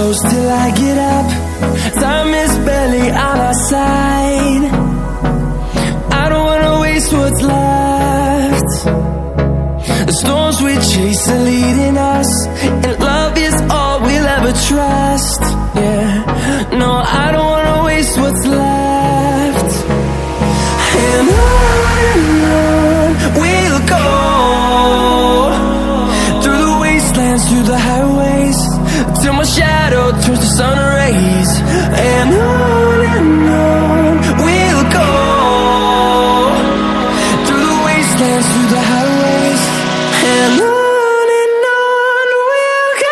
close till I get up. Time is barely on our side. I don't wanna waste what's left. The storms we chase are leading us, and love is all we'll ever trust. Yeah, no, I don't wanna waste what's left. And on we'll go, through the wastelands, through the highways, till my shadow turns to sun rays. And on we'll go, through the wastelands, through the highways, and on we'll go.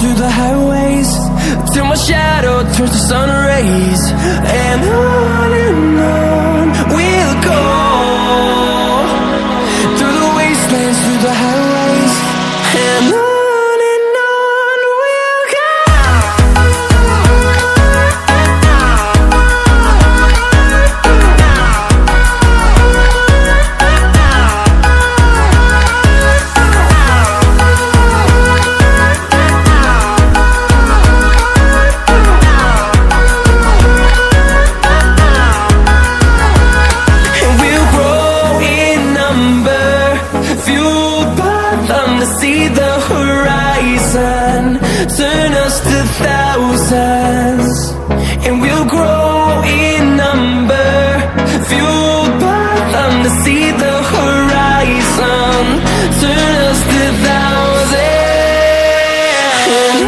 Through the highways, till my shadow turns to sun rays. And on we'll go, through the wastelands, through the highways, and on we'll go. See the horizon, turn us to thousands, and we'll grow in number, fueled by them to see the horizon, turn us to thousands. And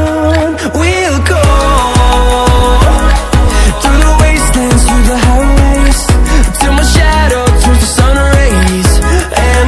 on we'll go, through the wastelands, through the highways, till my shadow turns to sun rays. And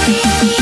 We'll be right back.